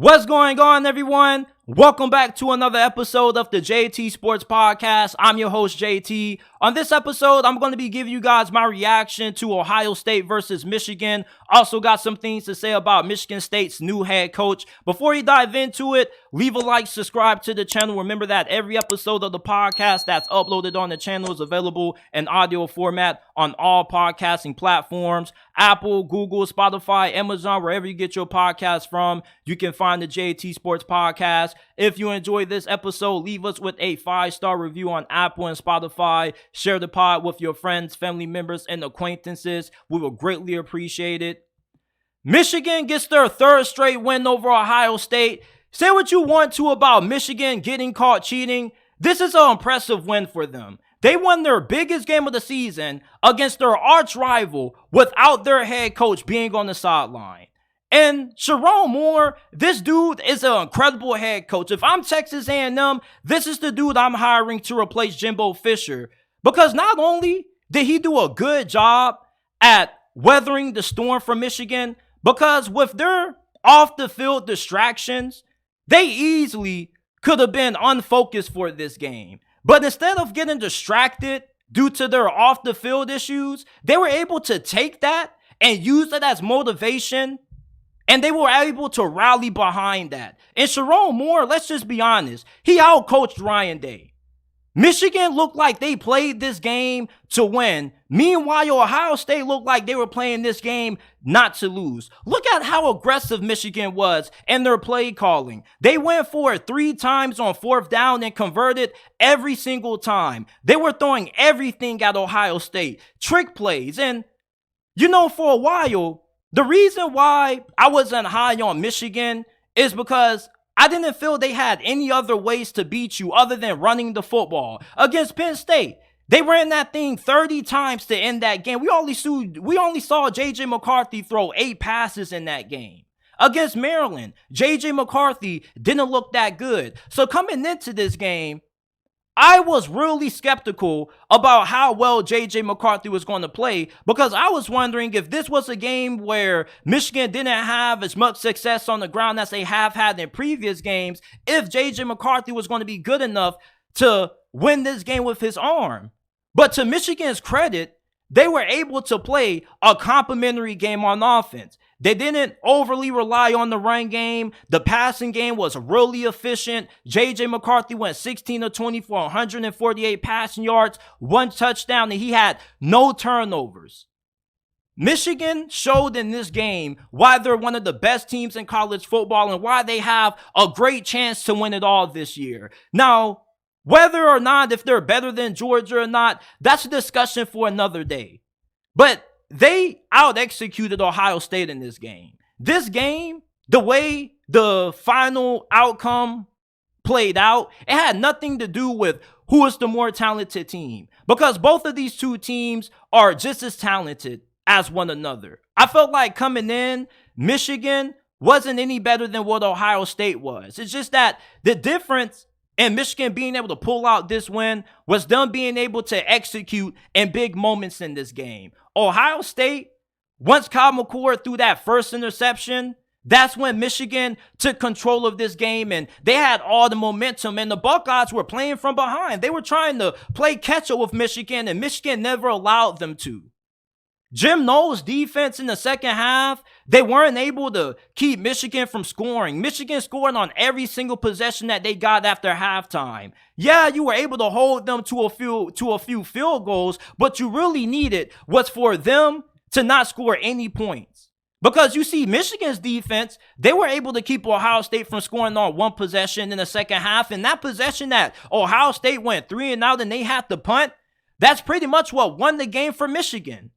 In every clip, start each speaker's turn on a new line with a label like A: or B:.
A: What's going on, everyone? Welcome back to another episode of the JT Sports Podcast. I'm your host, JT. On this episode, I'm going to be giving you guys my reaction to Ohio State versus Michigan. Also got some things to say about Michigan State's new head coach. Before you dive into it, leave a like, subscribe to the channel. Remember that every episode of the podcast that's uploaded on the channel is available in audio format on all podcasting platforms. Apple, Google, Spotify, Amazon, wherever you get your podcast from, you can find the JT Sports Podcast. If you enjoyed this episode, leave us with a 5-star review on Apple and Spotify. Share the pod with your friends, family members, and acquaintances. We will greatly appreciate it. Michigan gets their third straight win over Ohio State. Say what you want to about Michigan getting caught cheating. This is an impressive win for them. They won their biggest game of the season against their arch rival without their head coach being on the sideline. And Sharon Moore, this dude is an incredible head coach. If I'm Texas A&M, this is the dude I'm hiring to replace Jimbo Fisher. Because not only did he do a good job at weathering the storm for Michigan, because with their off-the-field distractions, they easily could have been unfocused for this game. But instead of getting distracted due to their off-the-field issues, they were able to take that and use it as motivation, and they were able to rally behind that. And Sharon Moore, let's just be honest, he outcoached Ryan Day. Michigan looked like they played this game to win. Meanwhile, Ohio State looked like they were playing this game not to lose. Look at how aggressive Michigan was in their play calling. They went for it 3 times on 4th down and converted every single time. They were throwing everything at Ohio State. Trick plays. And, for a while, the reason why I wasn't high on Michigan is because I didn't feel they had any other ways to beat you other than running the football. Against Penn State, they ran that thing 30 times to end that game. We only saw J.J. McCarthy throw 8 passes in that game. Against Maryland, J.J. McCarthy didn't look that good. So coming into this game, I was really skeptical about how well J.J. McCarthy was going to play, because I was wondering if this was a game where Michigan didn't have as much success on the ground as they have had in previous games, if J.J. McCarthy was going to be good enough to win this game with his arm. But to Michigan's credit, they were able to play a complimentary game on offense. They didn't overly rely on the run game. The passing game was really efficient. J.J. McCarthy went 16 of 20 for 148 passing yards, 1 touchdown, and he had no turnovers. Michigan showed in this game why they're one of the best teams in college football and why they have a great chance to win it all this year. Now, whether or not, if they're better than Georgia or not, that's a discussion for another day. But they out-executed Ohio State in this game. This game, the way the final outcome played out, it had nothing to do with who is the more talented team, because both of these two teams are just as talented as one another. I felt like coming in, Michigan wasn't any better than what Ohio State was. It's just that the difference and Michigan being able to pull out this win was them being able to execute in big moments in this game. Ohio State, once Kyle McCord threw that first interception, that's when Michigan took control of this game, and they had all the momentum, and the Buckeyes were playing from behind. They were trying to play catch-up with Michigan, and Michigan never allowed them to. Jim Knowles' defense in the second half, they weren't able to keep Michigan from scoring. Michigan scored on every single possession that they got after halftime. Yeah, you were able to hold them to a few field goals, but you really needed was for them to not score any points. Because you see, Michigan's defense, they were able to keep Ohio State from scoring on 1 possession in the second half, and that possession that Ohio State went 3 and out and they had to punt, that's pretty much what won the game for Michigan.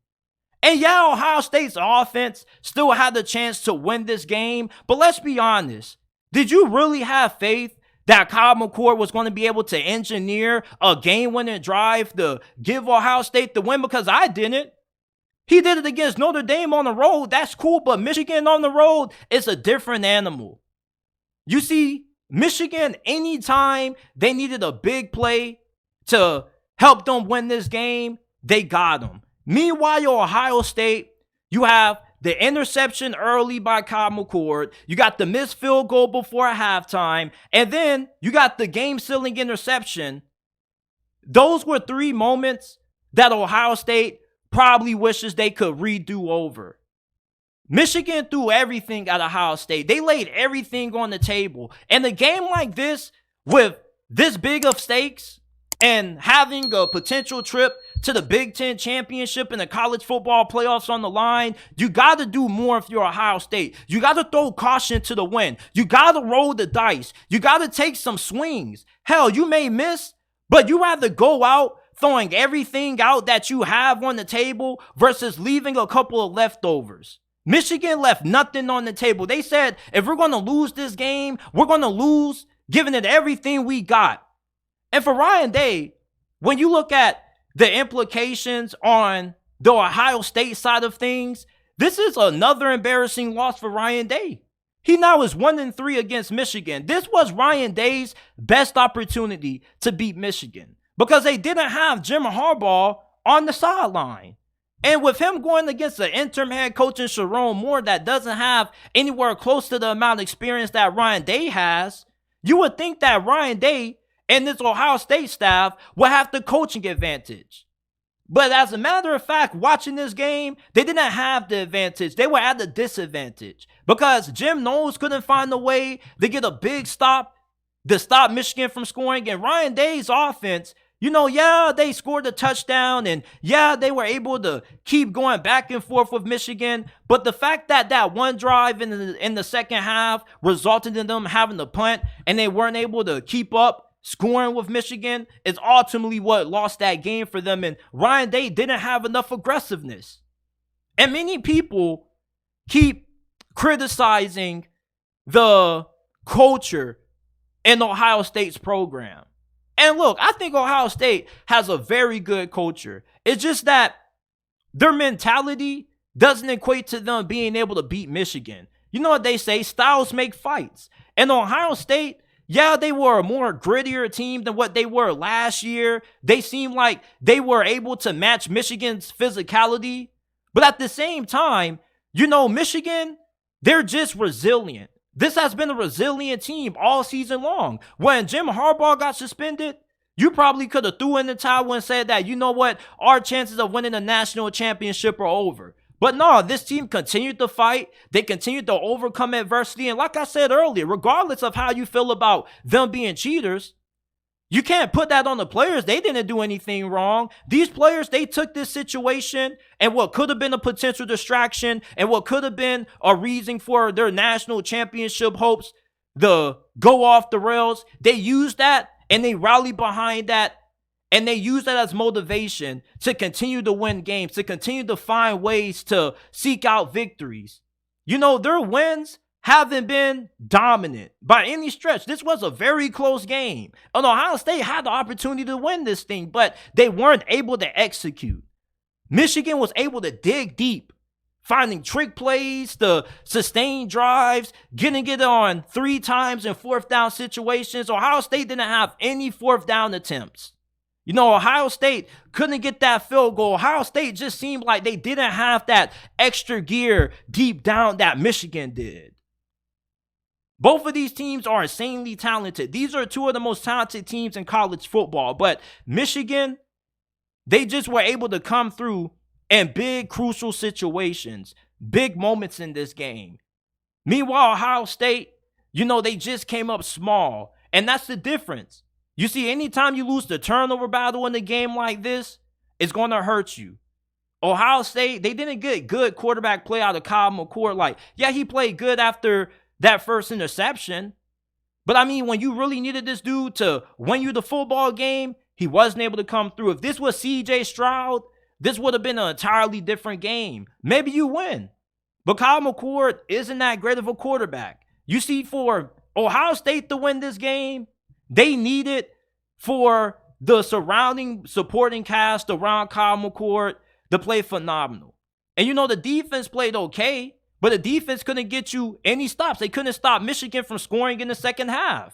A: And yeah, Ohio State's offense still had the chance to win this game, but let's be honest. Did you really have faith that Kyle McCord was going to be able to engineer a game-winning drive to give Ohio State the win? Because I didn't. He did it against Notre Dame on the road. That's cool, but Michigan on the road is a different animal. You see, Michigan, anytime they needed a big play to help them win this game, they got them. Meanwhile, Ohio State, you have the interception early by Kyle McCord. You got the missed field goal before halftime. And then you got the game-sealing interception. Those were 3 moments that Ohio State probably wishes they could redo over. Michigan threw everything at Ohio State. They laid everything on the table. And a game like this, with this big of stakes and having a potential trip to the Big Ten championship and the college football playoffs on the line, you got to do more if you're Ohio State. You got to throw caution to the wind. You got to roll the dice. You got to take some swings. Hell, you may miss, but you have to go out throwing everything out that you have on the table versus leaving a couple of leftovers. Michigan left nothing on the table. They said, if we're going to lose this game, we're going to lose giving it everything we got. And for Ryan Day, when you look at the implications on the Ohio State side of things, this is another embarrassing loss for Ryan Day. He now is 1-3 against Michigan. This was Ryan Day's best opportunity to beat Michigan because they didn't have Jim Harbaugh on the sideline. And with him going against the interim head coach in Sharon Moore that doesn't have anywhere close to the amount of experience that Ryan Day has, you would think that Ryan Day and this Ohio State staff will have the coaching advantage. But as a matter of fact, watching this game, they didn't have the advantage. They were at the disadvantage because Jim Knowles couldn't find a way to get a big stop to stop Michigan from scoring. And Ryan Day's offense, they scored a touchdown and they were able to keep going back and forth with Michigan. But the fact that that one drive in the second half resulted in them having to punt and they weren't able to keep up scoring with Michigan is ultimately what lost that game for them. And Ryan Day didn't have enough aggressiveness. And many people keep criticizing the culture in Ohio State's program. And look, I think Ohio State has a very good culture. It's just that their mentality doesn't equate to them being able to beat Michigan. You know what they say? Styles make fights. And Ohio State, they were a more grittier team than what they were last year. They seemed like they were able to match Michigan's physicality. But at the same time, Michigan, they're just resilient. This has been a resilient team all season long. When Jim Harbaugh got suspended, you probably could have threw in the towel and said that, you know what, our chances of winning a national championship are over. But no, this team continued to fight. They continued to overcome adversity. And like I said earlier, regardless of how you feel about them being cheaters, you can't put that on the players. They didn't do anything wrong. These players, they took this situation and what could have been a potential distraction and what could have been a reason for their national championship hopes to go off the rails. They used that and they rallied behind that and they used that as motivation to continue to win games, to continue to find ways to seek out victories. Their wins haven't been dominant by any stretch. This was a very close game. And Ohio State had the opportunity to win this thing, but they weren't able to execute. Michigan was able to dig deep, finding trick plays, to sustain drives, getting it on 3 times in 4th down situations. Ohio State didn't have any 4th down attempts. Ohio State couldn't get that field goal. Ohio State just seemed like they didn't have that extra gear deep down that Michigan did. Both of these teams are insanely talented. These are 2 of the most talented teams in college football. But Michigan, they just were able to come through in big, crucial situations, big moments in this game. Meanwhile, Ohio State, they just came up small. And that's the difference. You see, anytime you lose the turnover battle in a game like this, it's going to hurt you. Ohio State, they didn't get good quarterback play out of Kyle McCord. He played good after that first interception. But I mean, when you really needed this dude to win you the football game, he wasn't able to come through. If this was CJ Stroud, this would have been an entirely different game. Maybe you win. But Kyle McCord isn't that great of a quarterback. You see, for Ohio State to win this game, they needed for the surrounding supporting cast around Kyle McCord to play phenomenal. And the defense played okay. But the defense couldn't get you any stops. They couldn't stop Michigan from scoring in the second half.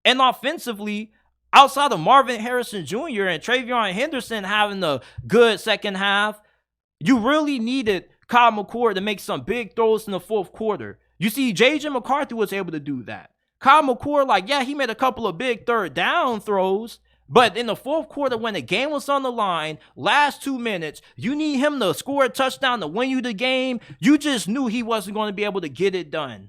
A: And offensively, outside of Marvin Harrison Jr. and Travion Henderson having a good second half, you really needed Kyle McCord to make some big throws in the fourth quarter. You see, J.J. McCarthy was able to do that. Kyle McCord, he made a couple of big third down throws, but in the fourth quarter, when the game was on the line, last 2 minutes, you need him to score a touchdown to win you the game. You just knew he wasn't going to be able to get it done.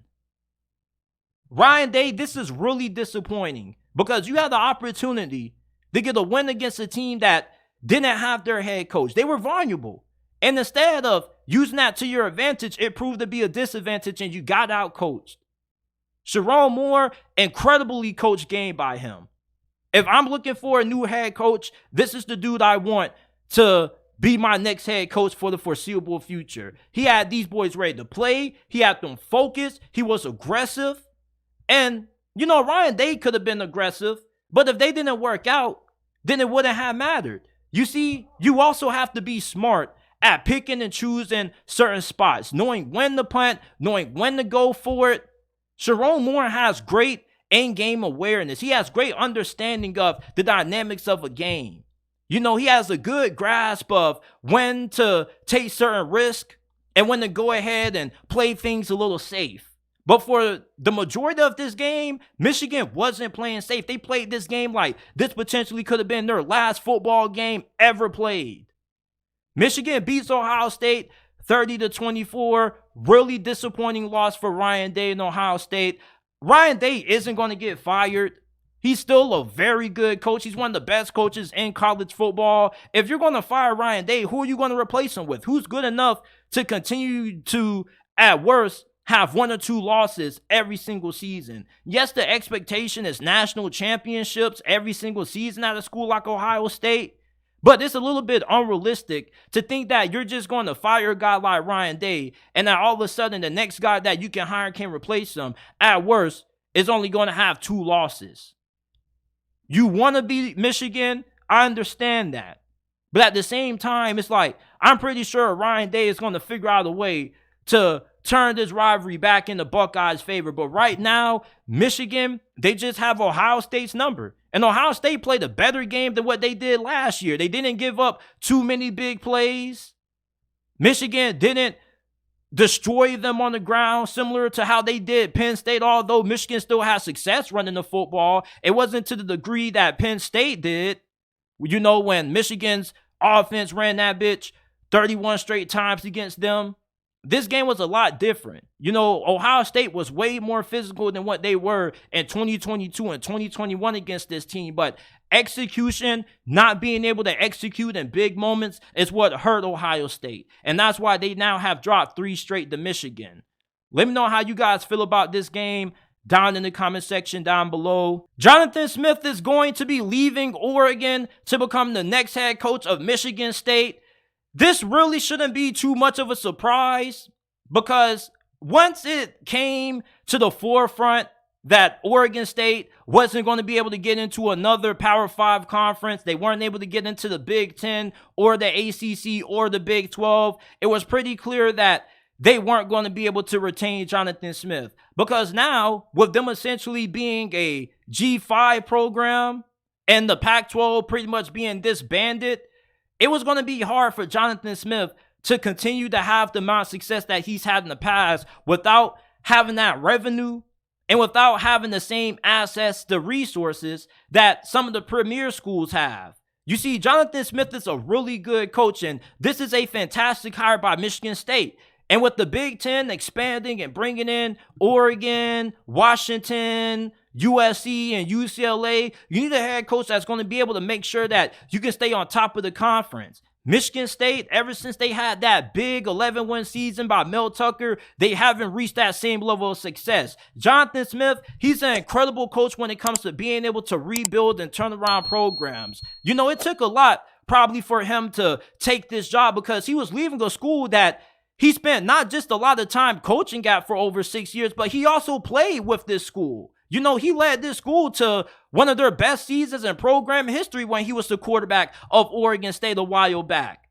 A: Ryan Day, this is really disappointing because you had the opportunity to get a win against a team that didn't have their head coach. They were vulnerable. And instead of using that to your advantage, it proved to be a disadvantage and you got out coached. Sharon Moore, incredibly coached game by him. If I'm looking for a new head coach, this is the dude I want to be my next head coach for the foreseeable future. He had these boys ready to play. He had them focused. He was aggressive. And, Ryan Day could have been aggressive, but if they didn't work out, then it wouldn't have mattered. You see, you also have to be smart at picking and choosing certain spots, knowing when to punt, knowing when to go for it. Sharon Moore has great in-game awareness. He has great understanding of the dynamics of a game. He has a good grasp of when to take certain risk and when to go ahead and play things a little safe. But for the majority of this game, Michigan wasn't playing safe. They played this game like this potentially could have been their last football game ever played. Michigan beats Ohio State 30-24. Really disappointing loss for Ryan Day in Ohio State. Ryan Day isn't going to get fired. He's still a very good coach. He's one of the best coaches in college football. If you're going to fire Ryan Day, who are you going to replace him with? Who's good enough to continue to, at worst, have 1 or 2 losses every single season? Yes, the expectation is national championships every single season at a school like Ohio State. But it's a little bit unrealistic to think that you're just going to fire a guy like Ryan Day and that all of a sudden the next guy that you can hire can replace him. At worst, is only going to have 2 losses. You want to beat Michigan? I understand that. But at the same time, it's like, I'm pretty sure Ryan Day is going to figure out a way to turn this rivalry back in the Buckeyes' favor. But right now, Michigan, they just have Ohio State's number. And Ohio State played a better game than what they did last year. They didn't give up too many big plays. Michigan didn't destroy them on the ground, similar to how they did Penn State, although Michigan still had success running the football. It wasn't to the degree that Penn State did. When Michigan's offense ran that bitch 31 straight times against them. This game was a lot different. Ohio State was way more physical than what they were in 2022 and 2021 against this team. But execution, not being able to execute in big moments is what hurt Ohio State. And that's why they now have dropped 3 straight to Michigan. Let me know how you guys feel about this game down in the comment section down below. Jonathan Smith is going to be leaving Oregon to become the next head coach of Michigan State. This really shouldn't be too much of a surprise because once it came to the forefront that Oregon State wasn't going to be able to get into another Power 5 conference, they weren't able to get into the Big 10 or the ACC or the Big 12, it was pretty clear that they weren't going to be able to retain Jonathan Smith. Because now, with them essentially being a G5 program and the Pac-12 pretty much being disbanded, it was going to be hard for Jonathan Smith to continue to have the amount of success that he's had in the past without having that revenue and without having the same assets, the resources that some of the premier schools have. You see, Jonathan Smith is a really good coach, and this is a fantastic hire by Michigan State. And with the Big Ten expanding and bringing in Oregon, Washington, USC, and UCLA, you need a head coach that's going to be able to make sure that you can stay on top of the conference. Michigan State, ever since they had that big 11-win season by Mel Tucker, they haven't reached that same level of success. Jonathan Smith, he's an incredible coach when it comes to being able to rebuild and turn around programs. It took a lot probably for him to take this job because he was leaving a school that he spent not just a lot of time coaching at for over 6 years, but he also played with this school. He led this school to one of their best seasons in program history when he was the quarterback of Oregon State a while back.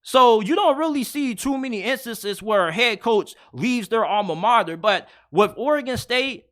A: So you don't really see too many instances where a head coach leaves their alma mater. But with Oregon State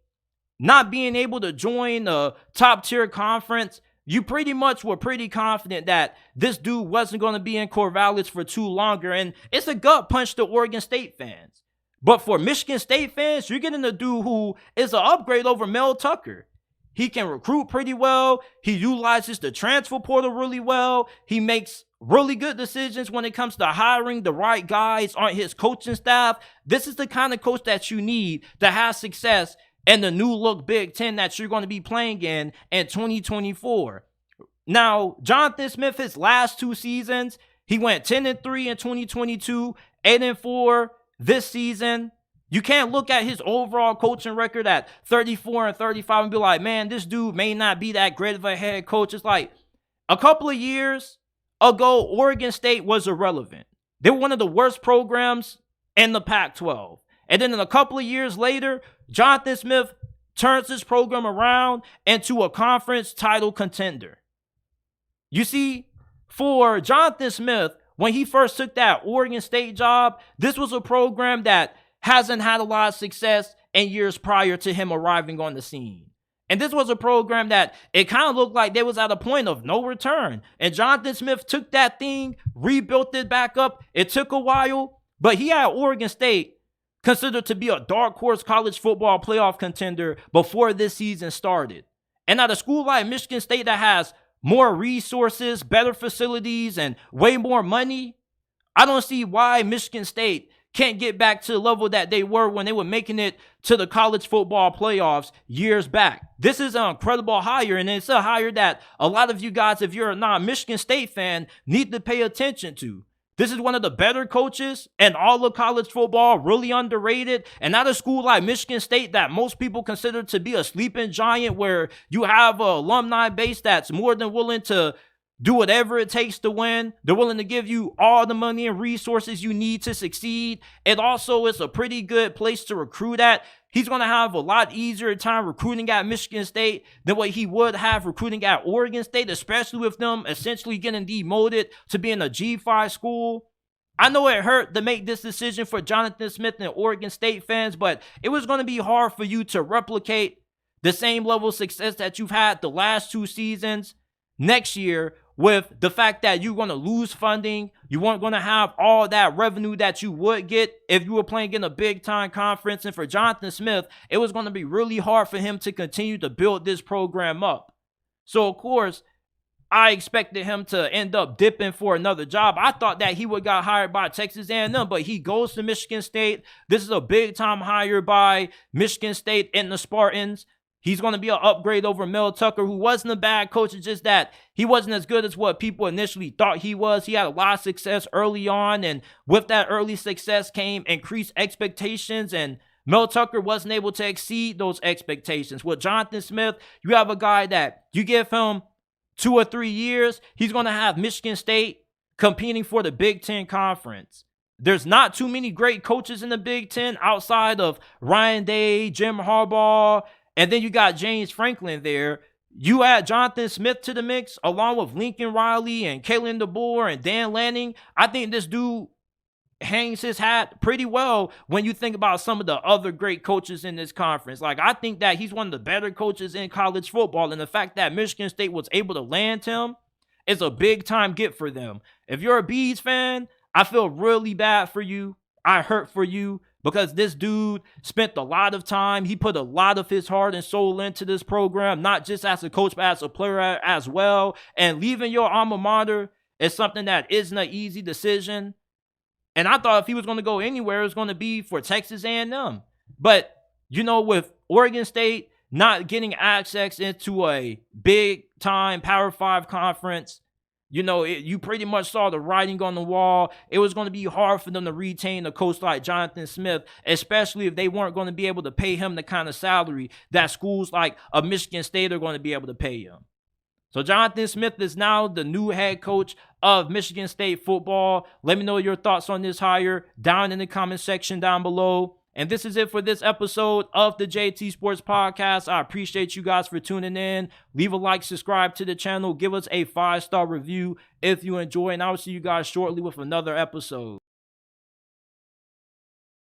A: not being able to join a top-tier conference, you pretty much were pretty confident that this dude wasn't going to be in Corvallis for too longer. And it's a gut punch to Oregon State fans. But for Michigan State fans, you're getting a dude who is an upgrade over Mel Tucker. He can recruit pretty well. He utilizes the transfer portal really well. He makes really good decisions when it comes to hiring the right guys on his coaching staff. This is the kind of coach that you need to have success in the new look Big Ten that you're going to be playing in 2024. Now, Jonathan Smith, his last 2 seasons, he went 10-3 in 2022, 8-4 this season. You can't look at his overall coaching record at 34-35 and be like, man, this dude may not be that great of a head coach. It's like a couple of years ago, Oregon State was irrelevant. They were one of the worst programs in the Pac-12. And then a couple of years later, Jonathan Smith turns this program around into a conference title contender. You see, for Jonathan Smith, when he first took that Oregon State job, this was a program that hasn't had a lot of success in years prior to him arriving on the scene. And this was a program that it kind of looked like they was at a point of no return. And Jonathan Smith took that thing, rebuilt it back up. It took a while, but he had Oregon State considered to be a dark horse college football playoff contender before this season started. And at a school like Michigan State that has more resources, better facilities, and way more money, I don't see why Michigan State can't get back to the level that they were when they were making it to the college football playoffs years back. This is an incredible hire, and it's a hire that a lot of you guys, if you're a non-Michigan State fan, need to pay attention to. This is one of the better coaches in all of college football, really underrated. And at a school like Michigan State that most people consider to be a sleeping giant, where you have an alumni base that's more than willing to do whatever it takes to win. They're willing to give you all the money and resources you need to succeed. It also is a pretty good place to recruit at. He's going to have a lot easier time recruiting at Michigan State than what he would have recruiting at Oregon State, especially with them essentially getting demoted to being a G5 school. I know it hurt to make this decision for Jonathan Smith and Oregon State fans, but it was going to be hard for you to replicate the same level of success that you've had the last 2 seasons next year, with the fact that you're going to lose funding. You weren't going to have all that revenue that you would get if you were playing in a big-time conference. And for Jonathan Smith, it was going to be really hard for him to continue to build this program up. So, of course, I expected him to end up dipping for another job. I thought that he would got hired by Texas A&M, but he goes to Michigan State. This is a big-time hire by Michigan State and the Spartans. He's going to be an upgrade over Mel Tucker, who wasn't a bad coach. It's just that he wasn't as good as what people initially thought he was. He had a lot of success early on, and with that early success came increased expectations, and Mel Tucker wasn't able to exceed those expectations. With Jonathan Smith, you have a guy that you give him 2 or 3 years, he's going to have Michigan State competing for the Big Ten Conference. There's not too many great coaches in the Big Ten outside of Ryan Day, Jim Harbaugh, and then you got James Franklin there. You add Jonathan Smith to the mix, along with Lincoln Riley and Kalen DeBoer and Dan Lanning. I think this dude hangs his hat pretty well when you think about some of the other great coaches in this conference. Like, I think that he's one of the better coaches in college football, and the fact that Michigan State was able to land him is a big-time get for them. If you're a Bees fan, I feel really bad for you. I hurt for you, because this dude spent a lot of time. He put a lot of his heart and soul into this program, not just as a coach, but as a player as well. And leaving your alma mater is something that isn't an easy decision. And I thought if he was going to go anywhere, it was going to be for Texas A&M. But, you know, with Oregon State not getting access into a big-time Power 5 conference, you know, you pretty much saw the writing on the wall. It was going to be hard for them to retain a coach like Jonathan Smith, especially if they weren't going to be able to pay him the kind of salary that schools like a Michigan State are going to be able to pay him. So Jonathan Smith is now the new head coach of Michigan State football. Let me know your thoughts on this hire down in the comment section down below. And this is it for this episode of the JT Sports Podcast. I appreciate you guys for tuning in. Leave a like, subscribe to the channel, give us a 5-star review if you enjoy, and I will see you guys shortly with another episode.